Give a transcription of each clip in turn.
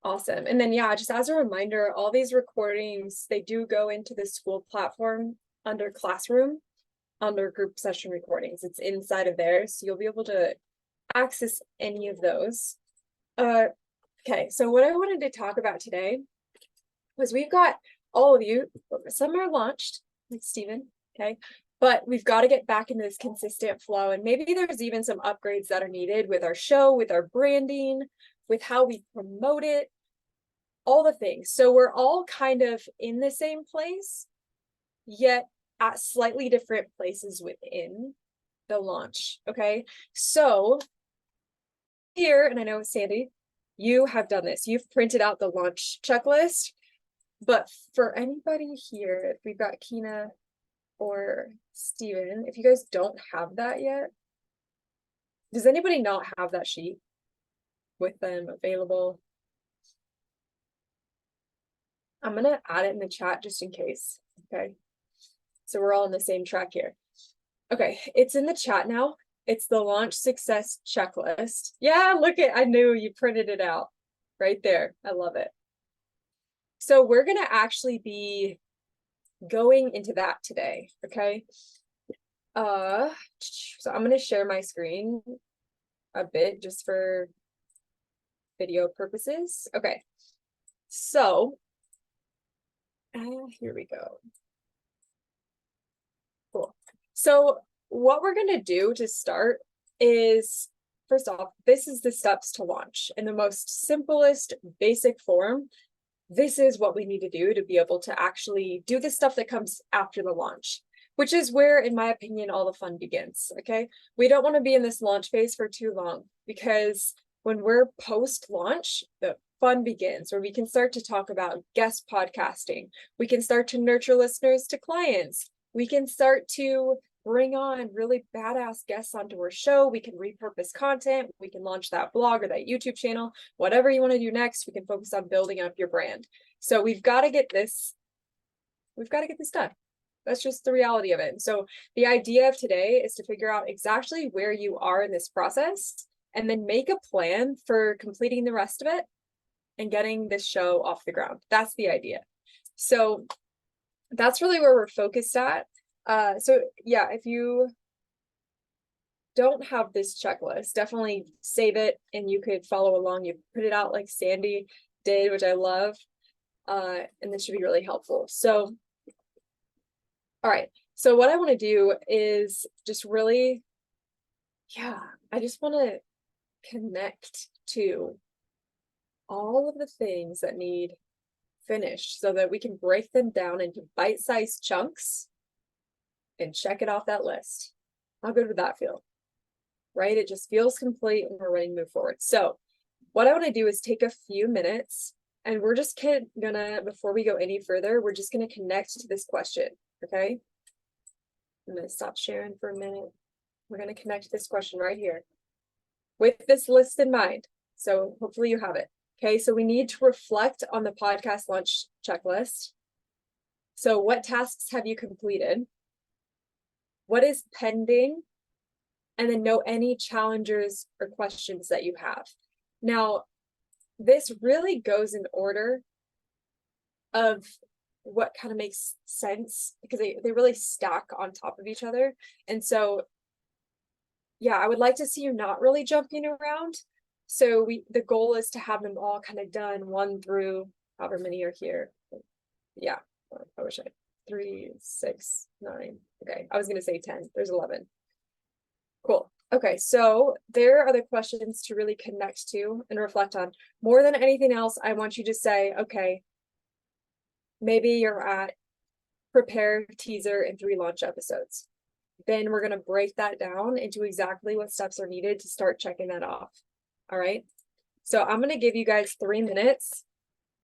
Awesome. And then, yeah, just as a reminder, all these recordings, they do go into the school platform under Classroom, under group session recordings. It's inside of there, so you'll be able to access any of those. Okay, so what I wanted to talk about today was we've got all of you, some are launched, like Stephen, okay, but we've got to get back into this consistent flow, and maybe there's even some upgrades that are needed with our show, with our branding, with how we promote it, all the things. So we're all kind of in the same place, yet at slightly different places within the launch, okay? So here, and I know Sandy, you have done this. You've printed out the launch checklist, but for anybody here, if we've got Kina or Steven, if you guys don't have that yet, does anybody not have that sheet with them available? I'm gonna add it in the chat just in case, okay? So we're all on the same track here. Okay, it's in the chat now. It's the launch success checklist. Yeah, look at, I knew you printed it out right there. I love it. So we're gonna actually be going into that today, okay? So I'm gonna share my screen a bit just for video purposes. Okay, so here we go. Cool. So what we're going to do to start is, first off, this is the steps to launch in the most simplest basic form. This is what we need to do to be able to actually do the stuff that comes after the launch, which is where, in my opinion, all the fun begins. Okay, we don't want to be in this launch phase for too long, because when we're post-launch, the fun begins, where we can start to talk about guest podcasting. We can start to nurture listeners to clients. We can start to bring on really badass guests onto our show. We can repurpose content. We can launch that blog or that YouTube channel, whatever you want to do next. We can focus on building up your brand. So we've got to get this done. That's just the reality of it. So the idea of today is to figure out exactly where you are in this process, and then make a plan for completing the rest of it and getting this show off the ground. That's the idea. So that's really where we're focused at. So yeah, if you don't have this checklist, definitely save it and you could follow along. You put it out like Sandy did, which I love. And this should be really helpful. So, all right. So what I want to do is just really, I just want to connect to all of the things that need finished so that we can break them down into bite-sized chunks and check it off that list. How good would that feel? Right? It just feels complete and we're ready to move forward. So what I want to do is take a few minutes, and we're just gonna, before we go any further, we're just gonna connect to this question, okay? I'm gonna stop sharing for a minute. We're gonna connect to this question right here with this list in mind. So hopefully you have it. Okay, so we need to reflect on the podcast launch checklist. So what tasks have you completed? What is pending? And then know any challenges or questions that you have. Now, this really goes in order of what kind of makes sense, because they really stack on top of each other. And so, yeah, I would like to see you not really jumping around. So the goal is to have them all kind of done 1 through however many are here. Yeah, I wish I 3, 6, 9. Okay, I was gonna say 10. There's 11. Cool. Okay, so there are the questions to really connect to and reflect on. More than anything else, I want you to say, okay, maybe you're at prepare, teaser, and 3 launch episodes. Then we're gonna break that down into exactly what steps are needed to start checking that off. All right, so I'm going to give you guys 3 minutes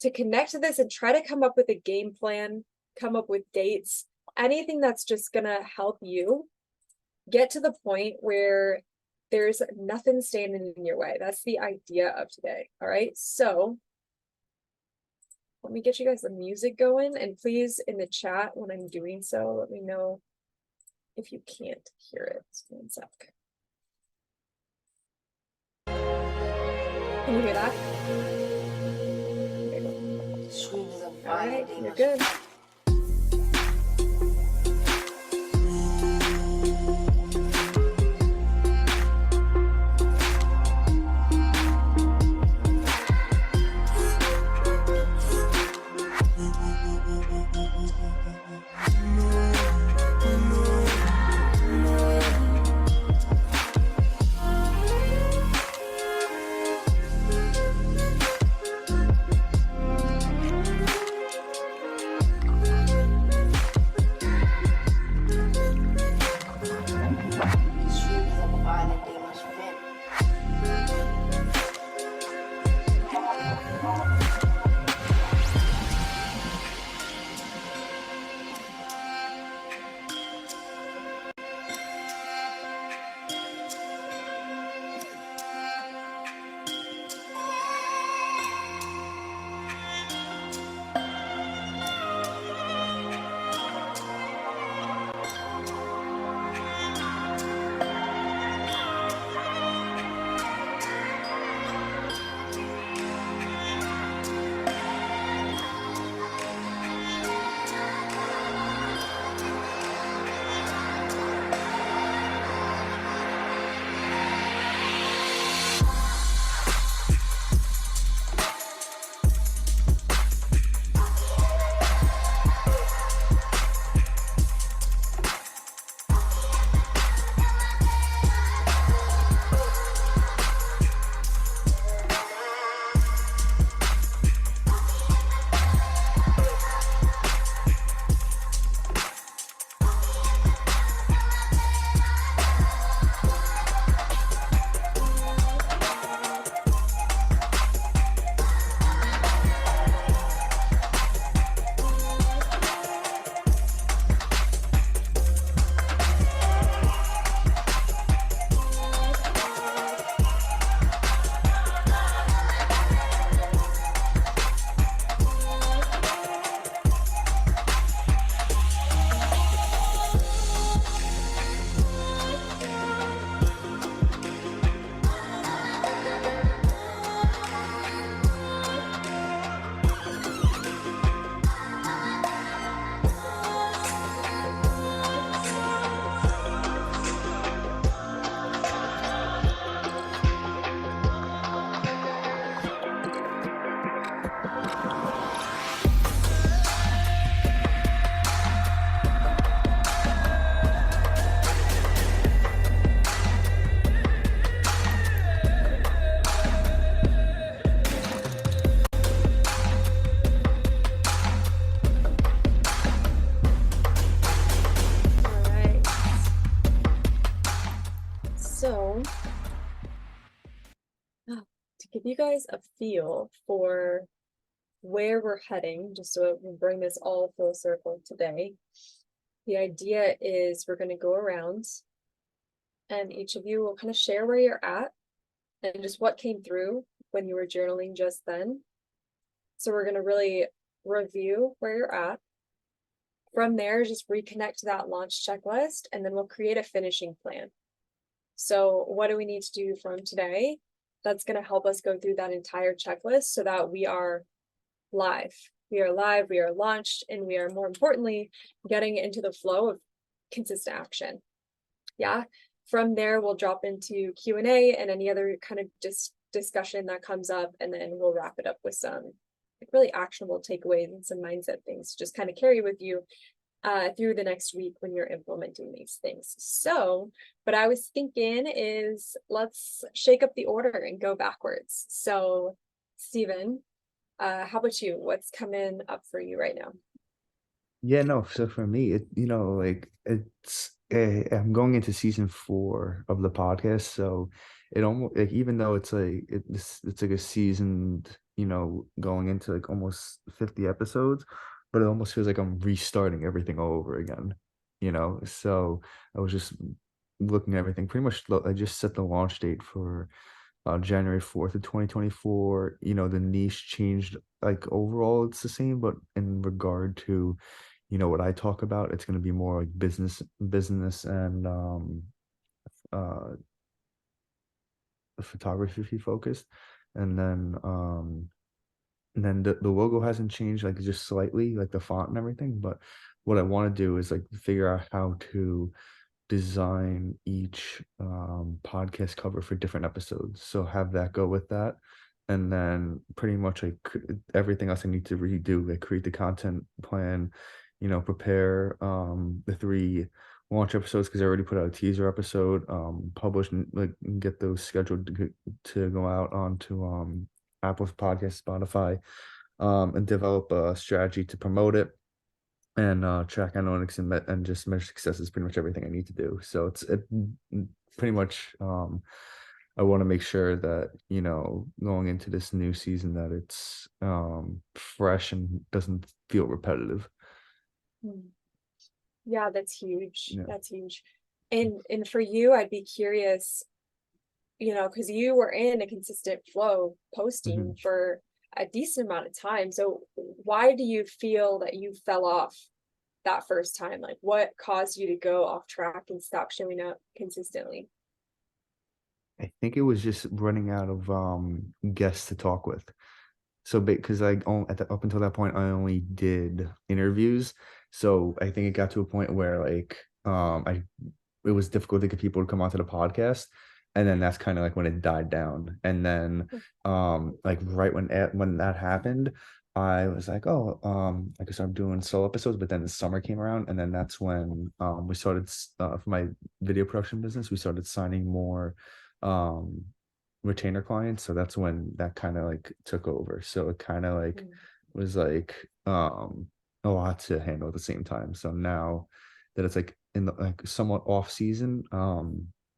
to connect to this and try to come up with a game plan, come up with dates, anything that's just going to help you get to the point where there's nothing standing in your way. That's the idea of today. All right, so let me get you guys the music going, and please in the chat when I'm doing so, let me know if you can't hear it. 1 sec. Can you hear that? All right, you're good. So, to give you guys a feel for where we're heading, just so we bring this all full circle today, the idea is we're going to go around and each of you will kind of share where you're at and just what came through when you were journaling just then. So we're going to really review where you're at. From there, just reconnect to that launch checklist, and then we'll create a finishing plan. So what do we need to do from today? That's going to help us go through that entire checklist so that we are live. We are live, we are launched, and we are, more importantly, getting into the flow of consistent action. Yeah. From there, we'll drop into Q&A and any other kind of discussion that comes up, and then we'll wrap it up with some really actionable takeaways and some mindset things to just kind of carry with you through the next week when you're implementing these things. So what I was thinking is let's shake up the order and go backwards. So Stephen, how about you? What's coming up for you right now? Yeah, no. So for me, I'm going into season 4 of the podcast, so it almost like even though it's like a seasoned, going into like almost 50 episodes, but it almost feels like I'm restarting everything all over again, So I was just looking at everything. Pretty much, I just set the launch date for January 4th of 2024. The niche changed. Like overall, it's the same, but in regard to what I talk about, it's going to be more like business and uh photography focused. And then And then the logo hasn't changed, like just slightly, like the font and everything. But what I want to do is like figure out how to design each podcast cover for different episodes. So have that go with that. And then pretty much like everything else I need to redo, like create the content plan, prepare the three launch episodes because I already put out a teaser episode, publish and like get those scheduled to go out onto Apple Podcast, Spotify, and develop a strategy to promote it and track analytics and just measure success is pretty much everything I need to do. So pretty much I want to make sure that going into this new season that it's fresh and doesn't feel repetitive. Hmm. Yeah, that's huge. Yeah. That's huge. And for you, I'd be curious, because you were in a consistent flow Mm-hmm. posting for a decent amount of time. So why do you feel that you fell off that first time? Like what caused you to go off track and stop showing up consistently? I think it was just running out of guests to talk with. So because up until that point I only did interviews. So I think it got to a point where like I it was difficult to get people to come onto the podcast. And then that's kind of like when it died down. And then like right when that happened, I was like, oh, I guess I'm doing solo episodes, but then the summer came around, and then that's when we started for my video production business, we started signing more um retainer clients. So that's when that kind of like took over. So it kind of like Mm. was like a lot to handle at the same time. So now that it's like in the like somewhat off season,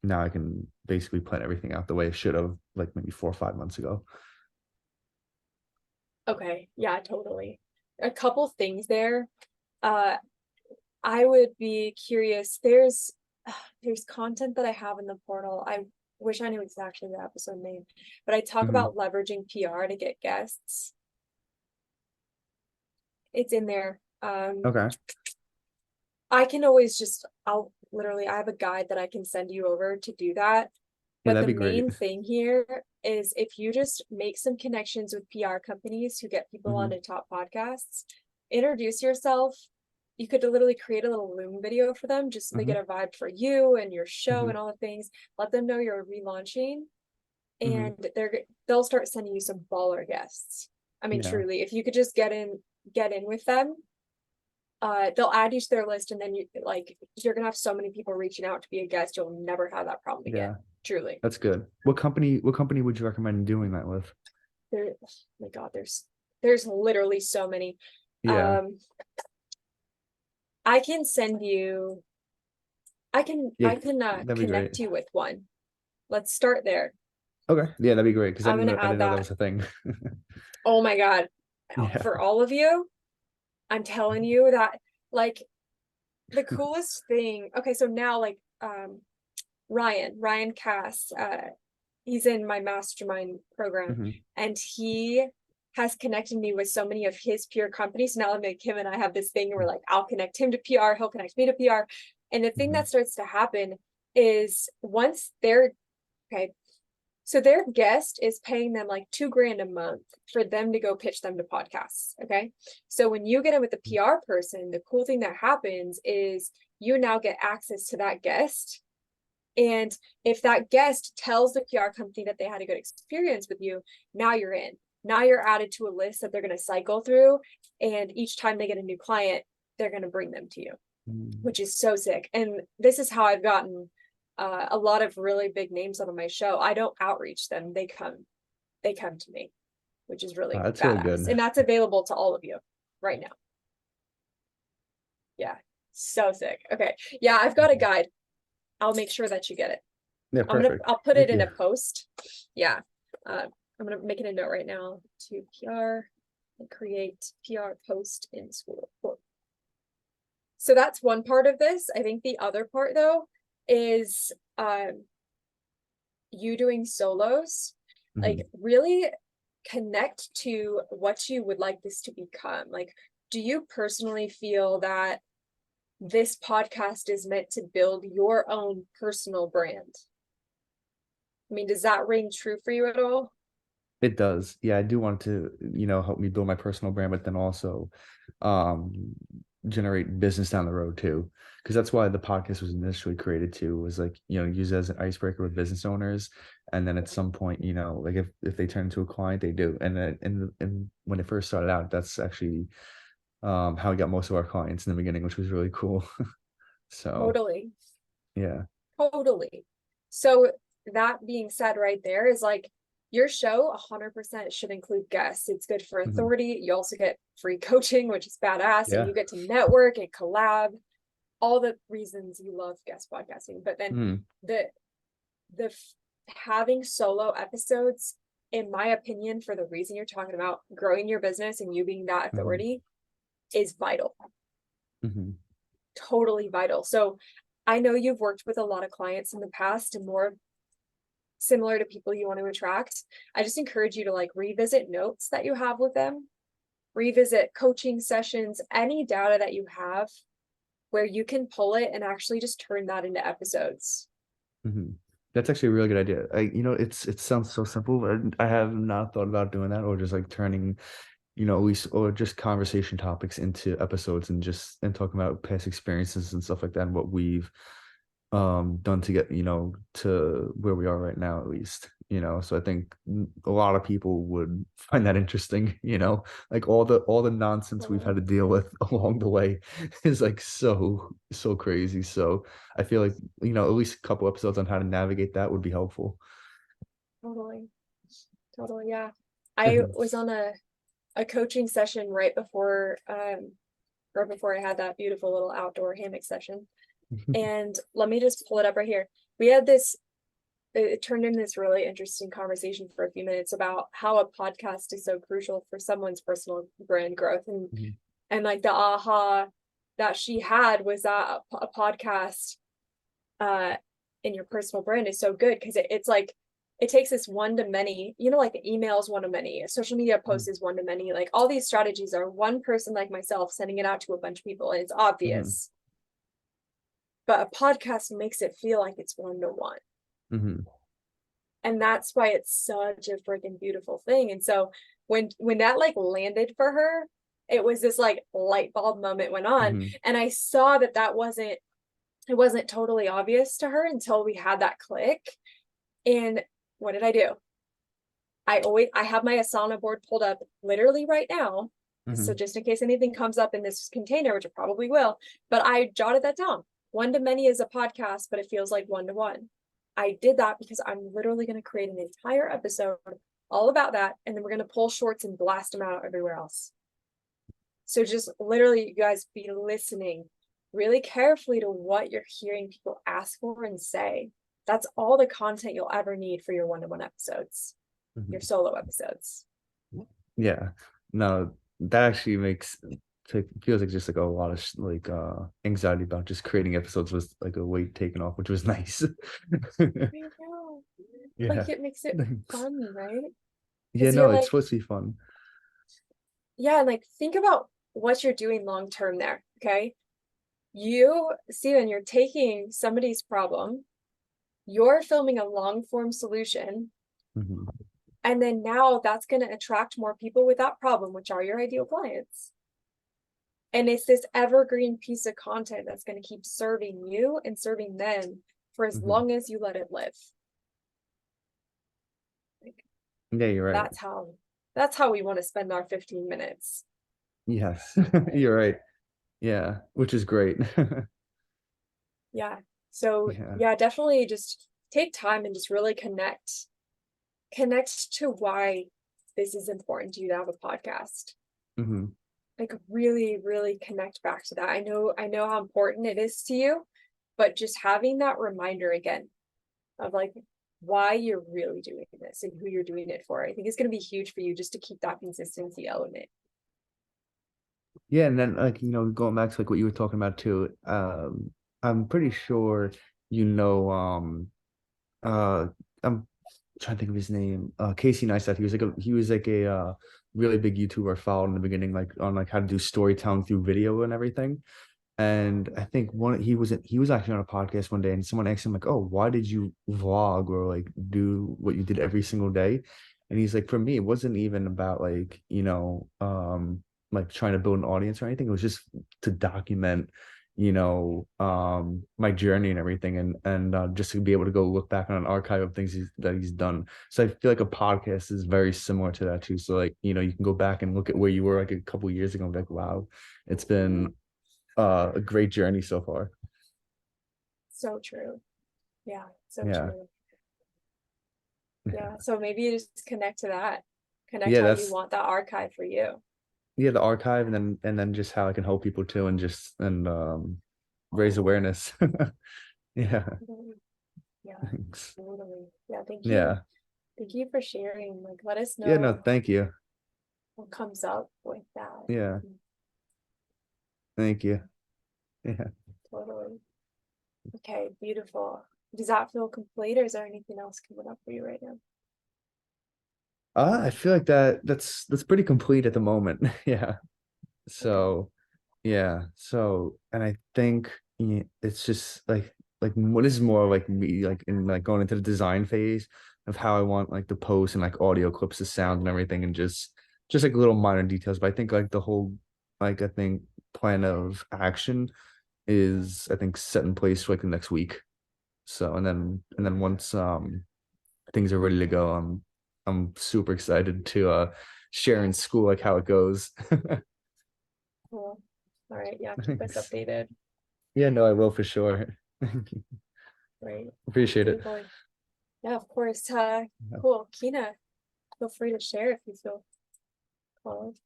now I can basically plan everything out the way I should have like maybe 4 or 5 months ago. Okay, yeah, totally. A couple things there. Uh, I would be curious. There's content that I have in the portal. I wish I knew exactly the episode name, but I talk Hmm. about leveraging PR to get guests. It's in there. Okay. I can always I have a guide that I can send you over to do that. Yeah, But that'd the be great. main thing here is if you just make some connections with PR companies who get people Hmm. onto top podcasts, introduce yourself. You could literally create a little Loom video for them just so they Hmm. get a vibe for you and your show Hmm. and all the things. Let them know you're relaunching, Hmm. and they'll start sending you some baller guests. I mean, Yeah, truly, if you could just get in with them, they'll add you to their list, and then you're gonna have so many people reaching out to be a guest, you'll never have that problem again. yeah, Truly. that's good. What company would you recommend doing that with? There, oh my God, there's literally so many. Yeah, Um, I can send you, I can yeah, I can that'd be great. connect you with one. Let's start there. Okay, yeah, that'd be great because I'm gonna I didn't add know that that. was a thing. Oh my God. Yeah. For all of you, I'm telling you that like the coolest thing. Okay, so now Ryan Cass, he's in my mastermind program, Hmm. and he has connected me with so many of his peer companies. Now like him and I have this thing where like I'll connect him to PR, he'll connect me to PR. And the thing Hmm. that starts to happen is once they're okay, so their guest is paying them like $2,000 a month for them to go pitch them to podcasts. Okay. So when you get in with the PR person, the cool thing that happens is you now get access to that guest. And if that guest tells the PR company that they had a good experience with you, now you're in. Now you're added to a list that they're going to cycle through. And each time they get a new client, they're going to bring them to you, which is so sick. And this is how I've gotten a lot of really big names on my show. I don't outreach them. They come to me, which is Wow, really that's really badass. good. And that's available to all of you right now. Yeah. So sick. Okay. Yeah, I've got a guide. I'll make sure that you get it. Yeah, perfect. I'll put it Thank in you. a post. Yeah. I'm gonna make it a note right now to PR and create PR post in school. Cool. So that's one part of this. I think the other part though is you doing solos. Hmm. Like really connect to what you would like this to become. Like, do you personally feel that this podcast is meant to build your own personal brand? I mean, does that ring true for you at all? It does. Yeah, I do want to, help me build my personal brand, but then also um generate business down the road too. Because that's why the podcast was initially created too, was like, use it as an icebreaker with business owners. And then at some point, like if they turn into a client, they do. And then and when it first started out, that's actually how we got most of our clients in the beginning, which was really cool. So Totally. yeah. Totally. So that being said, right there is like your show 100% should include guests. It's good for Mhm. authority. You also get free coaching, which is badass, and Yeah. you get to network and collab, all the reasons you love guest podcasting. But then Mhm. the the having solo episodes, in my opinion, for the reason you're talking about, growing your business and you being that Mhm. authority, is vital. Mhm. Totally vital. So I know you've worked with a lot of clients in the past and more similar to people you want to attract. I just encourage you to like revisit notes that you have with them, revisit coaching sessions, any data that you have where you can pull it and actually just turn that into episodes. Mhm. That's actually a really good idea. It sounds so simple, but I have not thought about doing that, or just like turning, at least, or just conversation topics into episodes, and talking about past experiences and stuff like that, and what we've done to get, to where we are right now, at least. So I think a lot of people would find that interesting. Like all the nonsense we've had to deal with along the way is like so crazy. So I feel like, at least a couple episodes on how to navigate that would be helpful. Totally. Totally. Yeah. I was on a coaching session right before I had that beautiful little outdoor hammock session. And let me just pull it up right here. We had this, it turned into this really interesting conversation for a few minutes about how a podcast is so crucial for someone's personal brand growth. Mhm. And like the aha that she had was that a podcast uh in your personal brand is so good because it's like it takes this one to many, like the emails one to many, a social media post is one to many, like all these strategies are one person like myself sending it out to a bunch of people and it's Mhm. obvious, but a podcast makes it feel like it's one to one. Mhm. And that's why it's such a freaking beautiful thing. And so when that like landed for her, it was this like light bulb moment went on, Mhm. and I saw that it wasn't totally obvious to her until we had that click. And what did I do? I have my Asana board pulled up literally right now, so Mhm. just in case anything comes up in this container, which it probably will, but I jotted that down. One to many is a podcast, but it feels like one to one. I did that because I'm literally going to create an entire episode all about that, and then we're going to pull shorts and blast them out everywhere else. So just literally, you guys be listening really carefully to what you're hearing people ask for and say. That's all the content you'll ever need for your one-to-one episodes, your Mhm. solo episodes. Yeah. No, that actually feels like just like a lot of like anxiety about just creating episodes was like a weight taken off, which was nice. I know. Yeah. Like it makes it Thanks. fun, right? Yeah, Because no, you're it's like, supposed to be fun. yeah, and like think about what you're doing long term there. Okay. You, Steven, you're taking somebody's problem, you're filming a long form solution, Mhm. and then now that's going to attract more people with that problem, which are your ideal clients. And it's this evergreen piece of content that's going to keep serving you and serving them for as Mhm. long as you let it live. Like, Yeah, you're right. that's how that's how we want to spend our 15 minutes. Yes, you're right. Yeah, which is great. Yeah. So Yeah. yeah, definitely just take time and just really connect to why this is important to you to have a podcast. Hmm. Like really, really connect back to that. I know how important it is to you, but just having that reminder again of like why you're really doing this and who you're doing it for, I think is going to be huge for you just to keep that consistency element. Yeah, and then like, going back to like what you were talking about too, I'm pretty sure you know uh I'm trying to think of his name. Casey Neistat. He was like a really big YouTuber I followed in the beginning, like on like how to do storytelling through video and everything. And I think he was actually on a podcast one day, and someone asked him like, "Oh, why did you vlog or like do what you did every single day?" And he's like, for me, it wasn't even about like, like trying to build an audience or anything. It was just to document, my journey and everything, and just to be able to go look back on an archive of things that he's done. So I feel like a podcast is very similar to that too. So like, you can go back and look at where you were like a couple of years ago and be like, wow, it's been a great journey so far. So true. Yeah, so Yeah. true. Yeah, so maybe you just connect to that. Connect Yeah, how you that's want that archive for you. yeah, the archive, and then just how I can help people too, and just and raise awareness. Yeah. Mhm. Yeah, Thanks. totally. Yeah, thank you. Yeah. Thank you for sharing. Like, let us Yeah, no, know thank you. what comes up with that. Yeah. Thank you. Yeah. Totally. Okay, beautiful. Does that feel complete, or is there anything else coming up for you right now? I feel like that's pretty complete at the moment. Yeah. Okay. So yeah. So and I think it's just like what is more like me like in like going into the design phase of how I want like the post and like audio clips, the sound and everything, and just like little minor details. But I think like the whole like I think plan of action is I think set in place for like the next week. So and then once things are ready to go, I'm super excited to share in school like how it goes. Cool. All right. Yeah, keep us Thanks. updated. Yeah, no, I will for sure. Right. Appreciate it. Beautiful. Yeah, of course. Yeah. Cool. Kina, feel free to share if you feel called.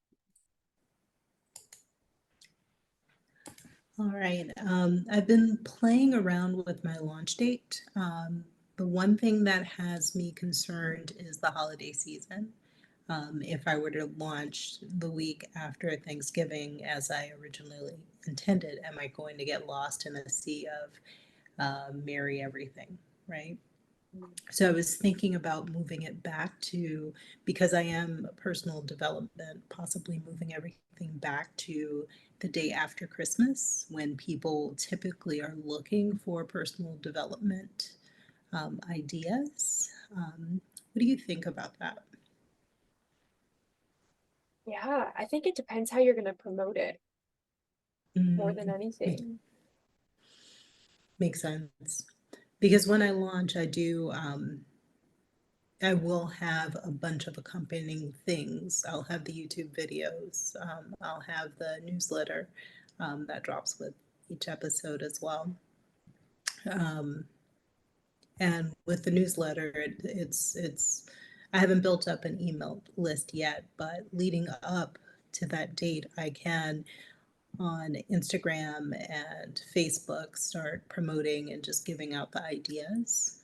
All right. I've been playing around with my launch date. The one thing that has me concerned is the holiday season. If I were to launch the week after Thanksgiving, as I originally intended, am I going to get lost in a sea of merry everything, right? So I was thinking about moving it back to, because I am personal development, possibly moving everything back to the day after Christmas when people typically are looking for personal development ideas. What do you think about that? Yeah, I think it depends how you're going to promote it more than Mm, make, anything. makes sense. Because when I launch, I will have a bunch of accompanying things. I'll have the YouTube videos. I'll have the newsletter that drops with each episode as well. Um, and with the newsletter, it's I haven't built up an email list yet, but leading up to that date, I can on Instagram and Facebook start promoting and just giving out the ideas.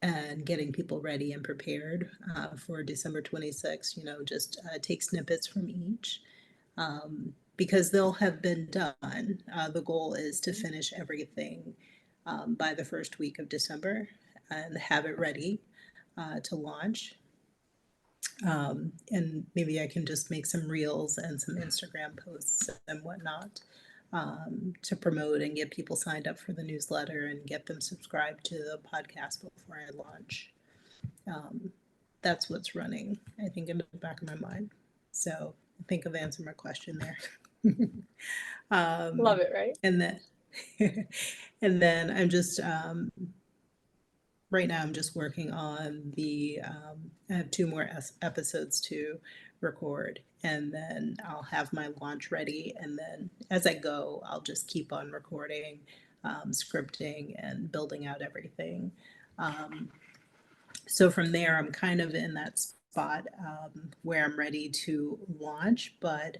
And getting people ready and prepared for December 26th, just take snippets from each because they'll have been done. The goal is to finish everything by the first week of December and have it ready to launch. And maybe I can just make some reels and some Instagram posts and whatnot to promote and get people signed up for the newsletter and get them subscribed to the podcast before I launch. Um, that's what's running, I think, in the back of my mind. So I think I've answered my question there. Love um, it, right? and then, and then I'm just right now. I'm just working on the. I have two more episodes to record, and then I'll have my launch ready. And then as I go, I'll just keep on recording, scripting, and building out everything. Um, so from there, I'm kind of in that spot where I'm ready to launch, but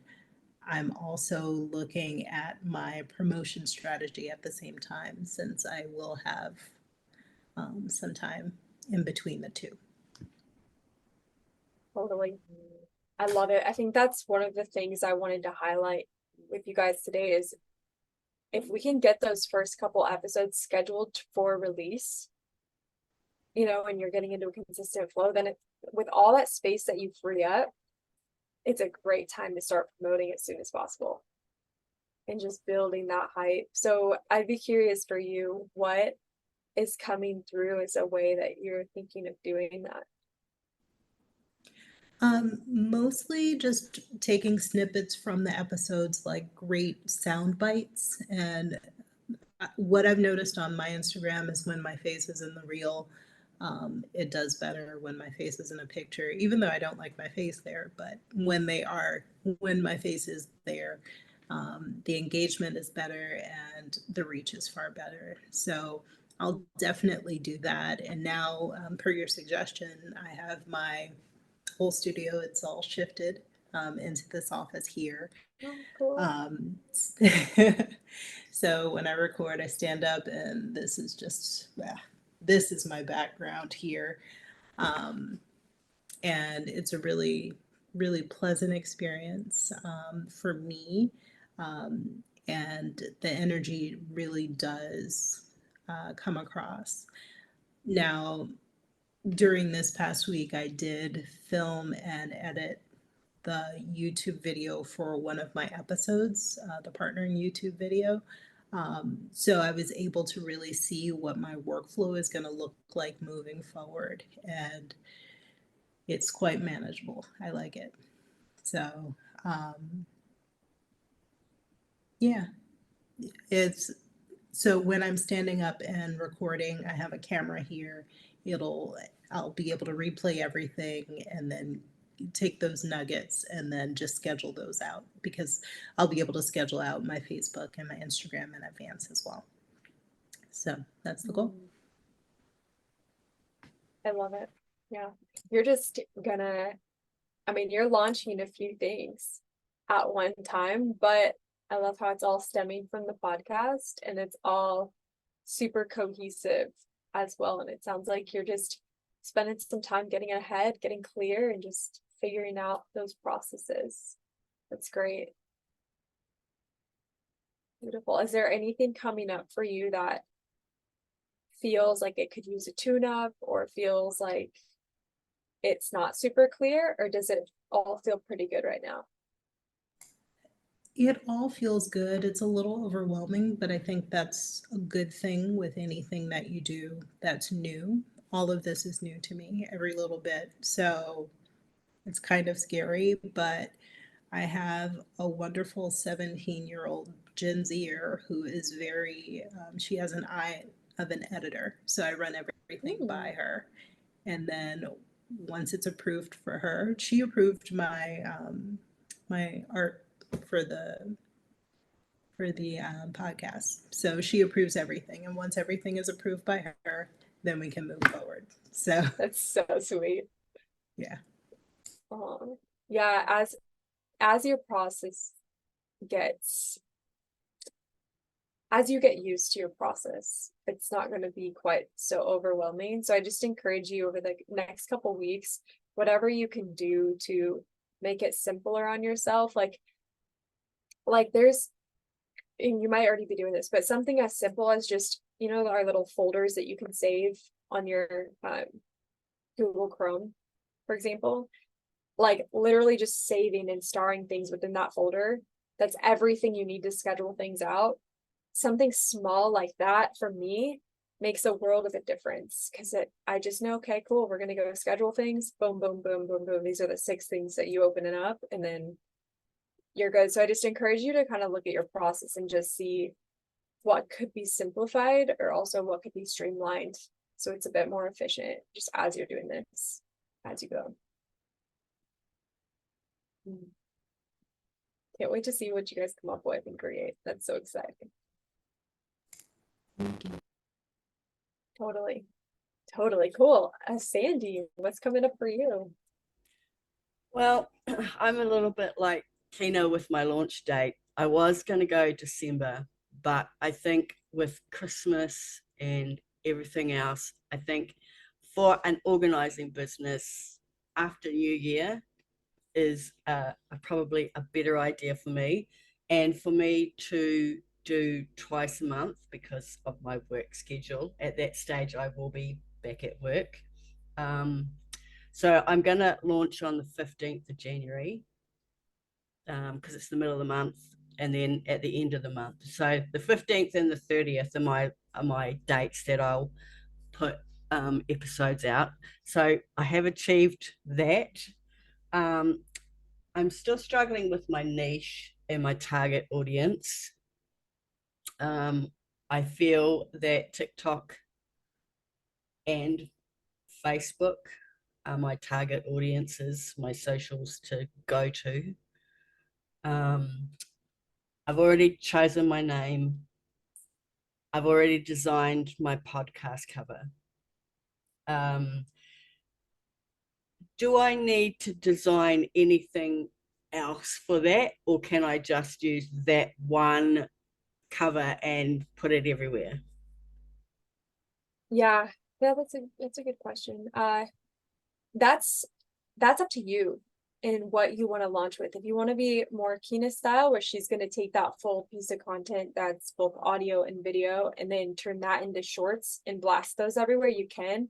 I'm also looking at my promotion strategy at the same time, since I will have some time in between the two. Totally. I love it. I think that's one of the things I wanted to highlight with you guys today is if we can get those first couple episodes scheduled for release, and you're getting into a consistent flow, then with all that space that you free up, it's a great time to start promoting as soon as possible and just building that hype. So I'd be curious for you, what is coming through as a way that you're thinking of doing that? Mostly just taking snippets from the episodes, like great sound bites. And what I've noticed on my Instagram is when my face is in the reel, it does better when my face is in a picture, even though I don't like my face there. But when my face is there, the engagement is better and the reach is far better. So I'll definitely do that. And now, per your suggestion, I have my whole studio, it's all shifted into this office here. Oh, cool. Um, so when I record, I stand up and this is just, this is my background here. And it's a really, really pleasant experience for me. And the energy really does come across. Now, during this past week, I did film and edit the YouTube video for one of my episodes, the partnering YouTube video. So I was able to really see what my workflow is going to look like moving forward, and it's quite manageable. I like it. So, yeah, it's so when I'm standing up and recording, I have a camera here. I'll be able to replay everything and then take those nuggets and then just schedule those out, because I'll be able to schedule out my Facebook and my Instagram in advance as well. So that's the goal. I love it. Yeah. You're just gonna, I mean, you're launching a few things at one time, but I love how it's all stemming from the podcast and it's all super cohesive as well. And it sounds like you're just spending some time getting ahead, getting clear, and just figuring out those processes. That's great. Beautiful. Is there anything coming up for you that feels like it could use a tune-up, or feels like it's not super clear, or does it all feel pretty good right now? It all feels good. It's a little overwhelming, but I think that's a good thing with anything that you do that's new. All of this is new to me, every little bit. So it's kind of scary, but I have a wonderful 17-year-old Gen Zer who is she has an eye of an editor. So I run everything by her. And then once it's approved for her, she approved my art for the podcast. So she approves everything. And once everything is approved by her, then we can move forward. So That's so sweet. yeah. Yeah, as your process gets, as you get used to your process, it's not going to be quite so overwhelming. So I just encourage you over the next couple weeks, whatever you can do to make it simpler on yourself. Like there's, and you might already be doing this, but something as simple as just, our little folders that you can save on your Google Chrome, for example, like literally just saving and starring things within that folder. That's everything you need to schedule things out. Something small like that for me makes a world of a difference, because I just know, okay, cool, we're gonna go schedule things. Boom, boom, boom, boom, boom. These are the 6 things that you open it up, and then you're good. So I just encourage you to kind of look at your process and just see what could be simplified, or also what could be streamlined, so it's a bit more efficient just as you're doing this, as you go. Can't wait to see what you guys come up with and create. That's so exciting. Totally cool. Sandy, what's coming up for you? Well, I'm a little bit like Kino with my launch date. I was going to go December, but I think with Christmas and everything else, I think for an organizing business after New Year is probably a better idea for me. And for me to do twice a month because of my work schedule. At that stage, I will be back at work. So I'm going to launch on the 15th of January because it's the middle of the month, and then at the end of the month. So the 15th and the 30th are my my dates that I'll put episodes out. So I have achieved that. I'm still struggling with my niche and my target audience. I feel that TikTok and Facebook are my target audiences, my socials to go to. I've already chosen my name. I've already designed my podcast cover. Do I need to design anything else for that, or can I just use that one cover and put it everywhere? Yeah, that's a good question. That's up to you and what you want to launch with. If you want to be more Kina style, where she's going to take that full piece of content that's both audio and video and then turn that into shorts and blast those everywhere, you can.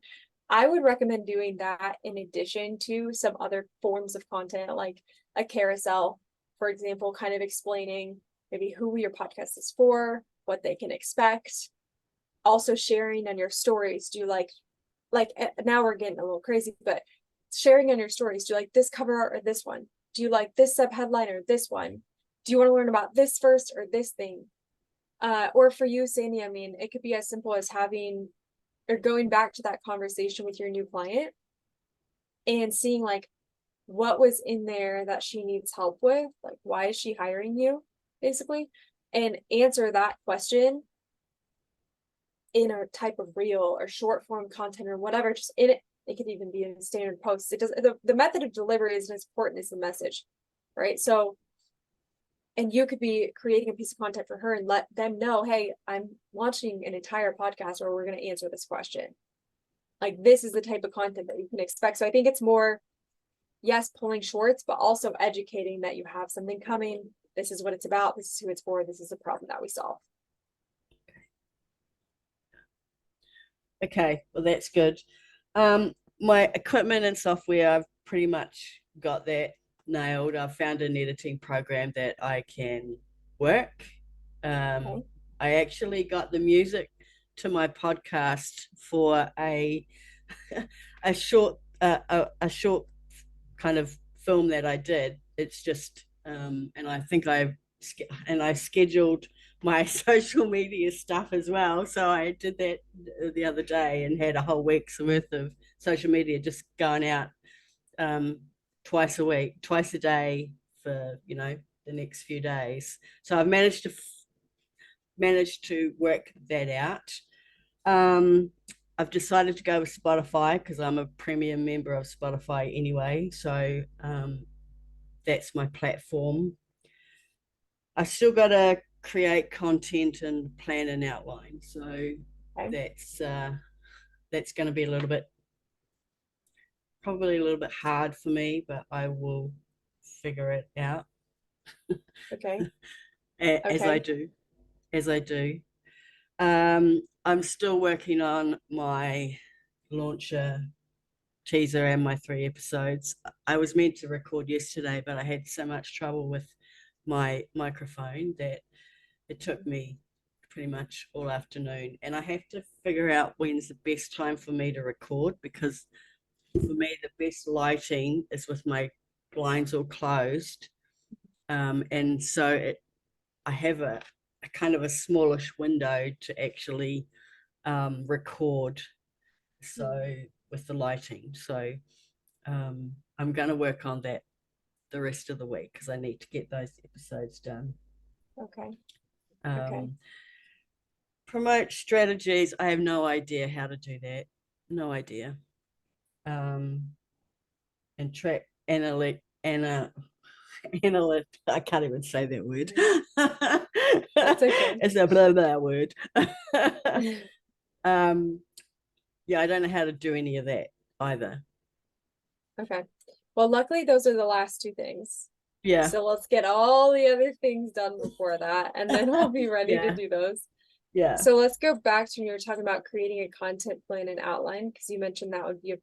I would recommend doing that in addition to some other forms of content, like a carousel, for example, kind of explaining maybe who your podcast is for, what they can expect. Also sharing on your stories. Do you like now we're getting a little crazy, but sharing on your stories. Do you like this cover art or this one? Do you like this sub headline or this one? Do you want to learn about this first or this thing? Or for you, Sandy, I mean, it could be as simple as having or going back to that conversation with your new client and seeing like what was in there that she needs help with, like why is she hiring you, basically, and answer that question in a type of reel or short form content or whatever, just in it. It could even be in standard posts. It does the method of delivery is as important as the message, right? So, and you could be creating a piece of content for her and let them know, hey, I'm launching an entire podcast where we're going to answer this question. Like, this is the type of content that you can expect. So I think it's more, yes, pulling shorts, but also educating that you have something coming. This is what it's about. This is who it's for. This is a problem that we solve. Okay, well, that's good. My equipment and software, I've pretty much got that nailed. I've found an editing program that I can work. Okay. I actually got the music to my podcast for a a short kind of film that I did. It's just and I think I scheduled my social media stuff as well. So I did that the other day and had a whole week's worth of social media just going out twice a week, twice a day for the next few days. So I've managed to work that out. I've decided to go with Spotify because I'm a premium member of Spotify anyway. So that's my platform. I still got to create content and plan an outline. So Okay. that's going to be probably a little bit hard for me, but I will figure it out. Okay. As I do. I'm still working on my launcher teaser and my 3 episodes. I was meant to record yesterday, but I had so much trouble with my microphone that it took me pretty much all afternoon. And I have to figure out when's the best time for me to record, because for me, the best lighting is with my blinds all closed. And so I have a kind of a smallish window to actually record. So with the lighting. So I'm going to work on that the rest of the week because I need to get those episodes done. Okay. Okay. Promote strategies. I have no idea how to do that. No idea. And track analytic. I can't even say that word. That's okay. It's a blah word. Yeah, I don't know how to do any of that either. Okay. Well, luckily those are the last 2 things. Yeah. So let's get all the other things done before that, and then we'll be ready to do those. Yeah. So let's go back to when you were talking about creating a content plan and outline, because you mentioned that would be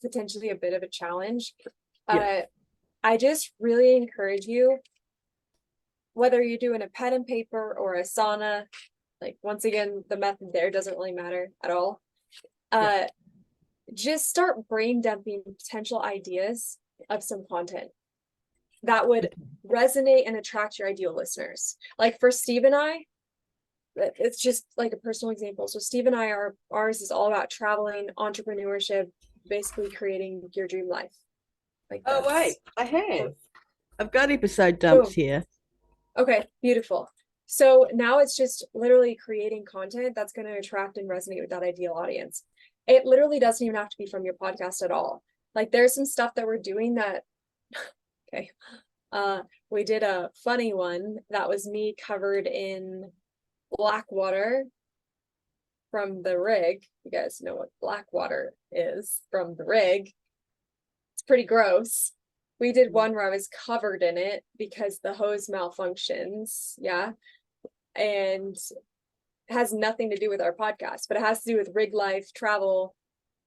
potentially a bit of a challenge. Yeah. I just really encourage you, whether you're doing a pen and paper or Asana, like, once again, the method there doesn't really matter at all. Just start brain dumping potential ideas of some content that would resonate and attract your ideal listeners. Like for Steve and I, it's just like a personal example. So Steve and I, ours is all about traveling, entrepreneurship, basically creating your dream life. Like Oh, wait, I've got episode Boom. dumps here. Okay, beautiful. So now it's just literally creating content that's going to attract and resonate with that ideal audience. It literally doesn't even have to be from your podcast at all. Like there's some stuff that we're doing that, okay. We did a funny one that was me covered in black water from the rig. You guys know what black water is from the rig. It's pretty gross. We did one where I was covered in it because the hose malfunctions. Yeah. And has nothing to do with our podcast, but it has to do with rig life, travel,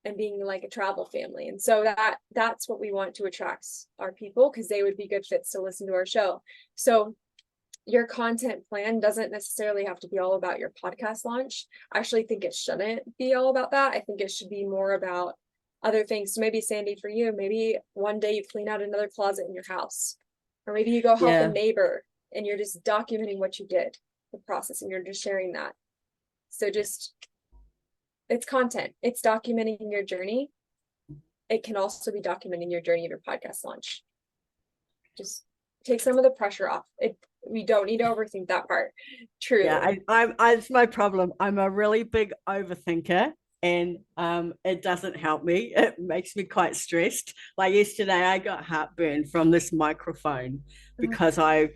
and being like a travel family. And so that's what we want to attract our people, because they would be good fits to listen to our show. So your content plan doesn't necessarily have to be all about your podcast launch. I actually think it shouldn't be all about that. I think it should be more about other things. So maybe, Sandy, for you, maybe one day you clean out another closet in your house, or maybe you go help a neighbor and you're just documenting what you did, the process, and you're just sharing that. So just, it's content. It's documenting your journey. It can also be documenting your journey of your podcast launch. Just take some of the pressure off. We don't need to overthink that part. Truly. Yeah, it's my problem. I'm a really big overthinker, and it doesn't help me. It makes me quite stressed. Like yesterday, I got heartburn from this microphone because I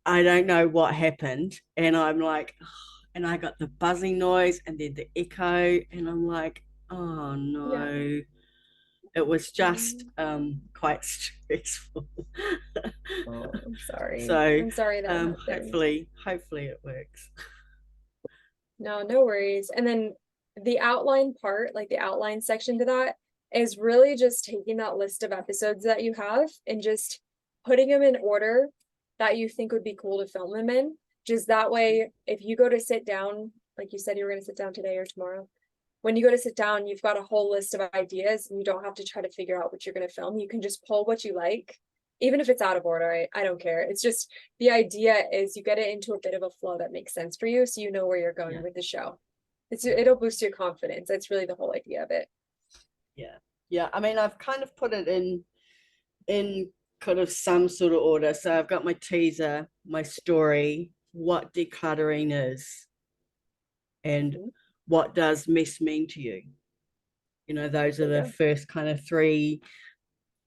don't know what happened, and I'm like, and I got the buzzing noise and then the echo, and I'm like, oh no. Yeah. It was just quite stressful. Oh, I'm sorry. So I'm sorry that hopefully it works. No worries. And then the outline part, like the outline section to that, is really just taking that list of episodes that you have and just putting them in order that you think would be cool to film them in. Just that way, if you go to sit down, like you said you were going to sit down today or tomorrow, when you go to sit down, you've got a whole list of ideas and you don't have to try to figure out what you're going to film. You can just pull what you like, even if it's out of order. I don't care. It's just, the idea is you get it into a bit of a flow that makes sense for you, so you know where you're going with the show. It'll boost your confidence. That's really the whole idea of it. Yeah. I mean, I've kind of put it in kind of some sort of order. So I've got my teaser, my story, what decluttering is, and what does mess mean to you. You know, those are the first kind of 3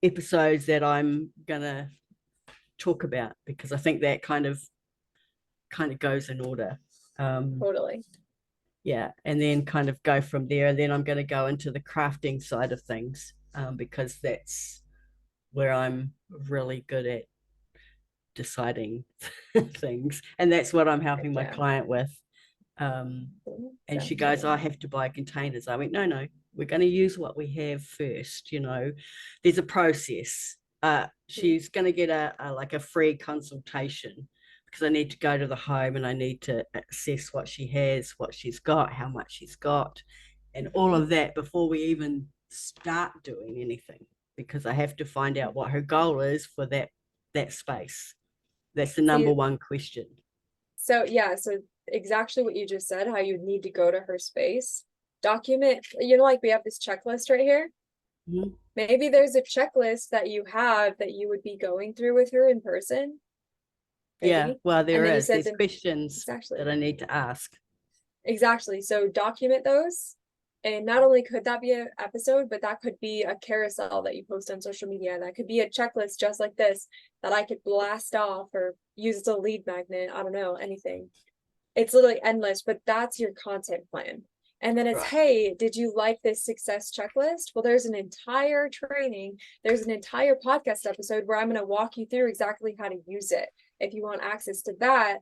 episodes that I'm gonna talk about, because I think that kind of goes in order. Totally. Yeah, and then kind of go from there. And then I'm going to go into the crafting side of things, because that's where I'm really good at deciding things, and that's what I'm helping my client with. And she goes, I have to buy containers. I went, no, we're going to use what we have first. You know, there's a process. She's going to get a free consultation, because I need to go to the home and I need to assess what she has, what she's got, how much she's got, and all of that before we even start doing anything, because I have to find out what her goal is for that space. That's the number one question. So exactly what you just said, how you need to go to her space, document, like we have this checklist right here. Maybe there's a checklist that you have that you would be going through with her in person. Maybe. Yeah, well, there's questions that I need to ask. Exactly. So document those. And not only could that be an episode, but that could be a carousel that you post on social media. That could be a checklist just like this that I could blast off or use as a lead magnet. I don't know, anything. It's literally endless, but that's your content plan. And then it's, hey, did you like this success checklist? Well, there's an entire training. There's an entire podcast episode where I'm going to walk you through exactly how to use it. If you want access to that,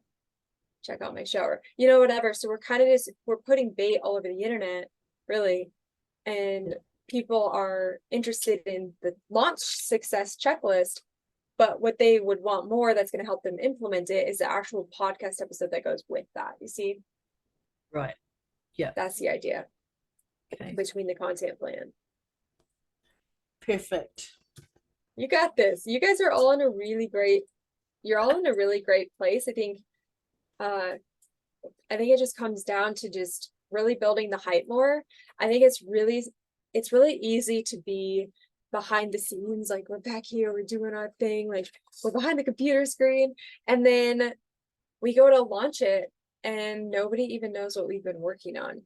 check out my show, or, whatever. So we're putting bait all over the internet, really. And people are interested in the launch success checklist, but what they would want more that's going to help them implement it is the actual podcast episode that goes with that. You see? Right. Yeah. That's the idea Okay. between the content plan. Perfect. You got this. You guys are all in a really great, you're all in a really great place. I think it just comes down to just really building the hype more. I think it's really easy to be behind the scenes, like we're back here, we're doing our thing, like we're behind the computer screen, and then we go to launch it and nobody even knows what we've been working on.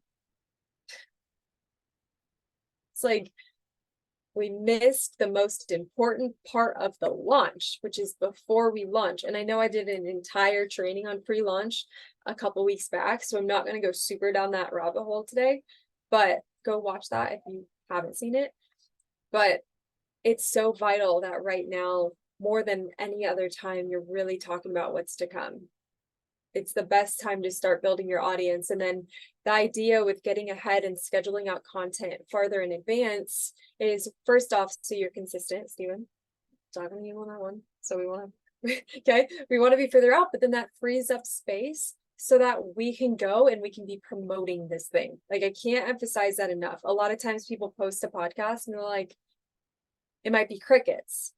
It's like we missed the most important part of the launch, which is before we launch. And I know I did an entire training on pre-launch a couple weeks back, so I'm not going to go super down that rabbit hole today, but go watch that if you haven't seen it. But it's so vital that right now, more than any other time, you're really talking about what's to come. It's the best time to start building your audience. And then the idea with getting ahead and scheduling out content farther in advance is, first off, so you're consistent, Steven. Talking to you on that one. So we want to, okay, we want to be further out, but then that frees up space so that we can go and we can be promoting this thing. Like, I can't emphasize that enough. A lot of times people post a podcast and they're like, it might be crickets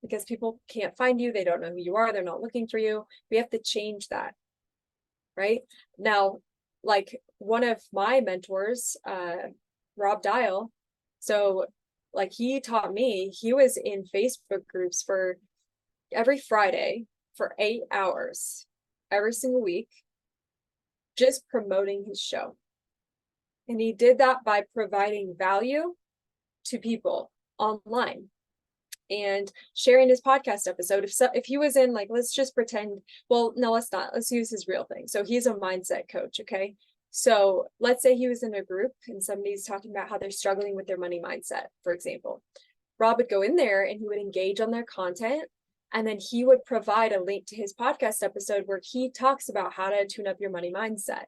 because people can't find you. They don't know who you are. They're not looking for you. We have to change that. Right now, like one of my mentors, Rob Dial. So like he taught me, he was in Facebook groups for every Friday for 8 hours every single week, just promoting his show. And he did that by providing value to people online and sharing his podcast episode. If he was in, like, let's just pretend, well, no, let's not, let's use his real thing. So he's a mindset coach. Okay. So let's say he was in a group and somebody's talking about how they're struggling with their money mindset, for example. Rob would go in there and he would engage on their content. And then he would provide a link to his podcast episode where he talks about how to tune up your money mindset.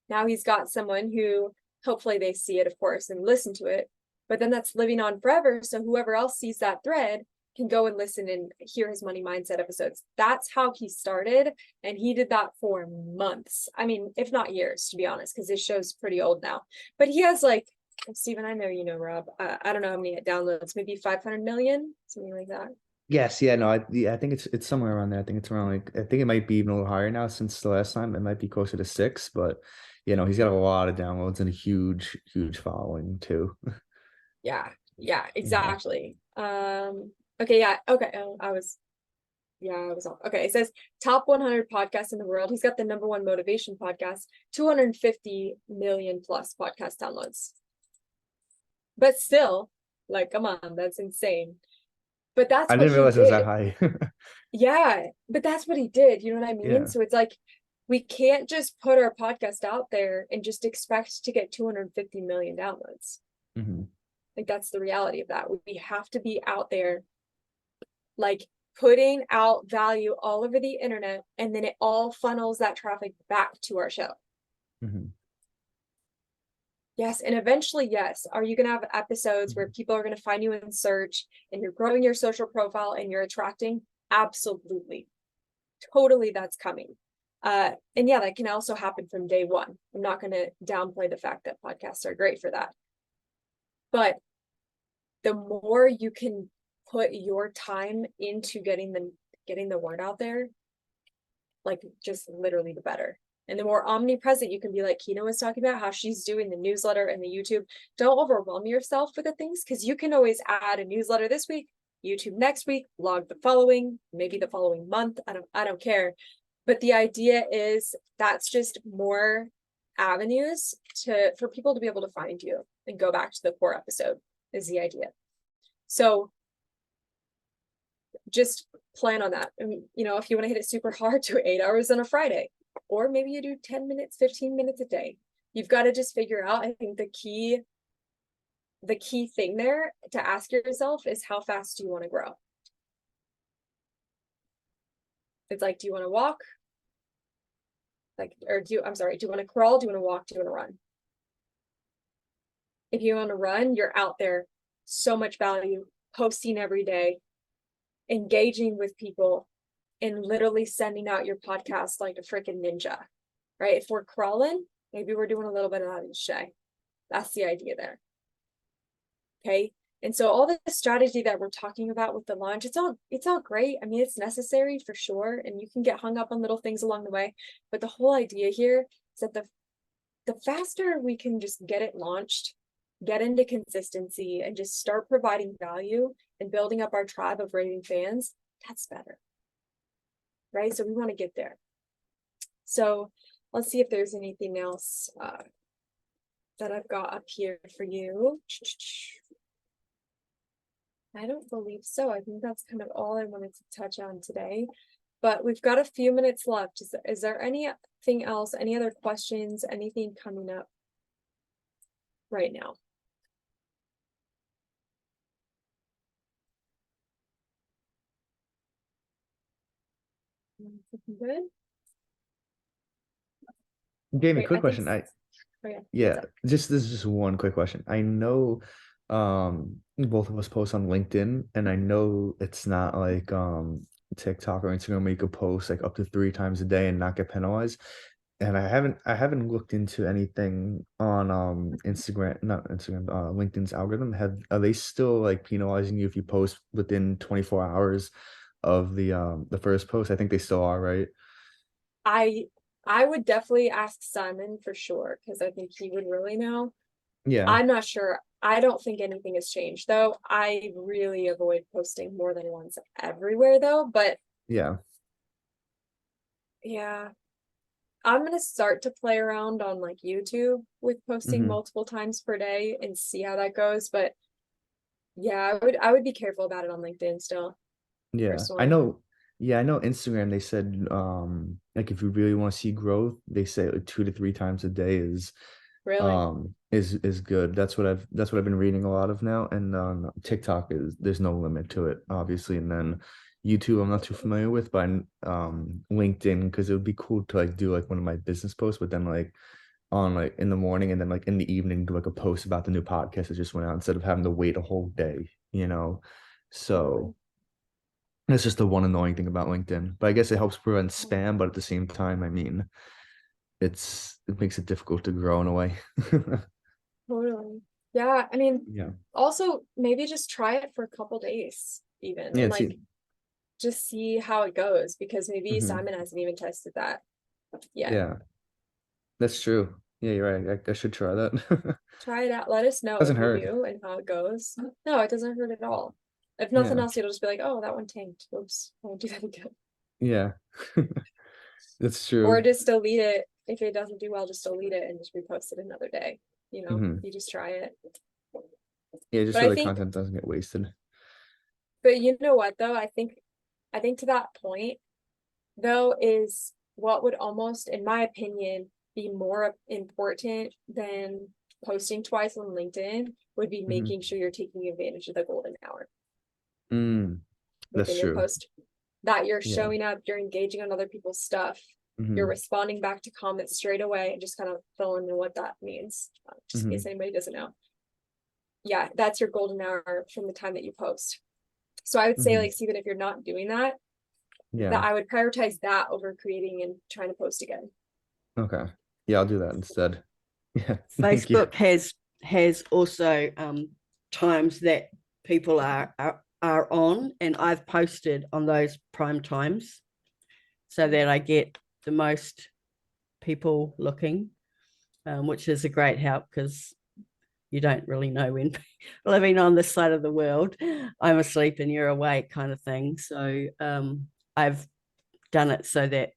Now he's got someone who hopefully they see it, of course, and listen to it. But then that's living on forever. So whoever else sees that thread can go and listen and hear his money mindset episodes. That's how he started. And he did that for months. I mean, if not years, to be honest, because this show's pretty old now. But he has like, Stephen, I know you know Rob. I don't know how many downloads, maybe 500 million, something like that. Yes, yeah, no, I think it's somewhere around there. I think it's around like, I think it might be even a little higher now since the last time. It might be closer to 6, but he's got a lot of downloads and a huge, huge following too. Yeah, exactly. Okay, yeah, okay. I was off. Okay, it says top 100 podcasts in the world. He's got the #1 motivation podcast, 250 million plus podcast downloads. But still, like, come on, that's insane. But that's I what didn't he realize it was that did. high. Yeah, but that's what he did. You know what I mean? Yeah. So it's like, we can't just put our podcast out there and just expect to get 250 million downloads. hmm Like, that's the reality of that. We have to be out there, like, putting out value all over the internet, and then it all funnels that traffic back to our show. hmm Yes, and eventually, yes. Are you going to have episodes where people are going to find you in search and you're growing your social profile and you're attracting? Absolutely. Totally, that's coming. And yeah, that can also happen from day one. I'm not going to downplay the fact that podcasts are great for that. But the more you can put your time into getting the word out there, like, just literally the better. And the more omnipresent you can be, like Kina was talking about, how she's doing the newsletter and the YouTube. Don't overwhelm yourself with the things, because you can always add a newsletter this week, YouTube next week, blog the following, maybe the following month. I don't care. But the idea is that's just more avenues for people to be able to find you and go back to the core episode is the idea. So just plan on that. And, if you want to hit it super hard, do 8 hours on a Friday, or maybe you do 10 minutes, 15 minutes a day. You've got to just figure out, I think the key thing there to ask yourself is, how fast do you want to grow? It's like, do you want to walk? Do you want to crawl? Do you want to walk? Do you want to run? If you want to run, you're out there, so much value, posting every day, engaging with people, and literally sending out your podcast like a freaking ninja, right? If we're crawling, Maybe we're doing a little bit of that in Shay. That's the idea there. Okay. And so all the strategy that we're talking about with the launch, it's all great. I mean, it's necessary for sure. And you can get hung up on little things along the way. But the whole idea here is that the faster we can just get it launched, get into consistency, and just start providing value and building up our tribe of raving fans, that's better. Right? So we want to get there. So let's see if there's anything else that I've got up here for you. I don't believe so. I think that's kind of all I wanted to touch on today. But we've got a few minutes left. Is there anything else, any other questions, anything coming up right now? Good. Jamie, Great. quick I think question. Oh, yeah. Yeah, this is just one quick question. I know both of us post on LinkedIn, and I know it's not like TikTok or Instagram where you could post like up to 3 times a day and not get penalized. And I haven't looked into anything on Instagram, not Instagram, LinkedIn's algorithm. Are they still like penalizing you if you post within 24 hours of the first post? I think they still are, right? I would definitely ask Simon for sure, because I think he would really know. Yeah. I'm not sure. I don't think anything has changed though. I really avoid posting more than once everywhere though, but Yeah. yeah, I'm gonna start to play around on like YouTube with posting Mhm. multiple times per day and see how that goes. But yeah, I would be careful about it on LinkedIn still, Yeah. personally. I know Instagram they said like if you really want to see growth, they say like 2 to 3 times a day Really. is good. That's what I've been reading a lot of now. And TikTok there's no limit to it, obviously. And then YouTube I'm not too familiar with, but LinkedIn, because it would be cool to like do like one of my business posts, but then like on like in the morning and then like in the evening do like a post about the new podcast that just went out instead of having to wait a whole day, you know. So that's just the one annoying thing about LinkedIn. But I guess it helps prevent spam, but at the same time, I mean, it makes it difficult to grow in a way. Totally. Yeah, I mean, Yeah. also maybe just try it for a couple days even, Yeah, and see. like just see how it goes, because maybe Mhm. Simon hasn't even tested that yet. Yeah, that's true. Yeah, you're right. I should try that. Try it out. Let us know Doesn't if you hurt. do and how it goes. No, it doesn't hurt at all. If nothing Yeah. else, you'll just be like, oh, that one tanked. Oops, I won't do that again. Yeah. That's Or true. just delete it. If it doesn't do well, just delete it and just repost it another day. Hmm. You just try it. Yeah, just But so I the think, content doesn't get wasted. but you know what though? I think to that point though is what would almost, in my opinion, be more important than posting twice on LinkedIn would be Hmm. making sure you're taking advantage of the golden hour That's within your true. post. That you're Yeah. showing up, you're engaging on other people's stuff, you're Hmm. responding back to comments straight away, and just kind of filling in what that means, just in Hmm. case anybody doesn't know. Yeah, that's your golden hour from the time that you post. So I would say, Hmm. like, even if you're not doing that, Yeah. I would prioritize that over creating and trying to post again. Okay. Yeah, I'll do that instead. Yeah. Thank you. Facebook has also times that people are on, and I've posted on those prime times so that I get the most people looking, which is a great help because you don't really know when living on this side of the world, I'm asleep and you're awake kind of thing. So I've done it so that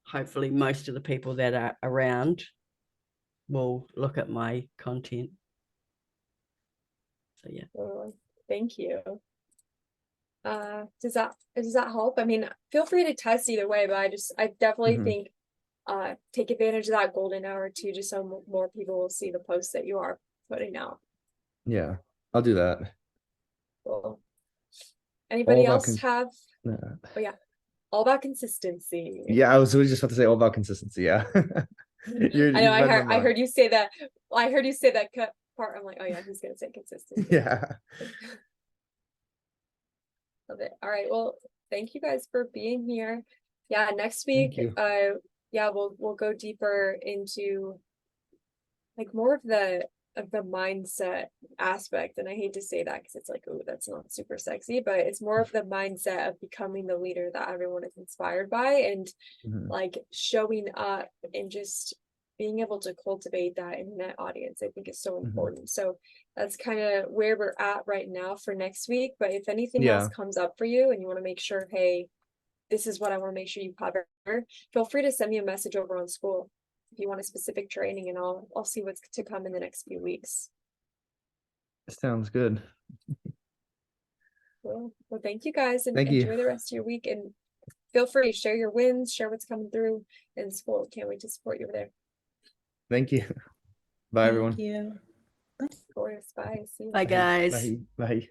hopefully most of the people that are around will look at my content. So yeah. So thank you. Does that help? I mean, feel free to test either way, but I definitely Mhm. think take advantage of that golden hour too, just so more people will see the posts that you are putting out. Yeah, I'll do that. Cool. All Anybody about else have? uh, Oh yeah, all about consistency. yeah, I was really just about to say all about consistency. Yeah. I know You read my I mind. heard you say that. I heard you say that cut part. I'm like, oh yeah, he's gonna say consistency. Yeah. Love it. All right. Well, thank you guys for being here. Yeah, next Thank week, you. yeah, we'll go deeper into like more of the mindset aspect. And I hate to say that because it's like, oh, that's not super sexy, but it's more of the mindset of becoming the leader that everyone is inspired by, and Mhm. like showing up and just being able to cultivate that internet audience, I think is so Mhm. important. So that's kind of where we're at right now for next week. But if anything else Yeah. comes up for you and you want to make sure, hey, this is what I want to make sure you cover, feel free to send me a message over on school if you want a specific training, and I'll see what's to come in the next few weeks. Sounds good. Well, thank you guys, and Thank you. enjoy the rest of your week, and feel free to share your wins, share what's coming through in school. Can't wait to support you over there. Thank you. Bye, everyone. Thank you. Of course. Bye. See you. Bye, guys. Bye. Bye.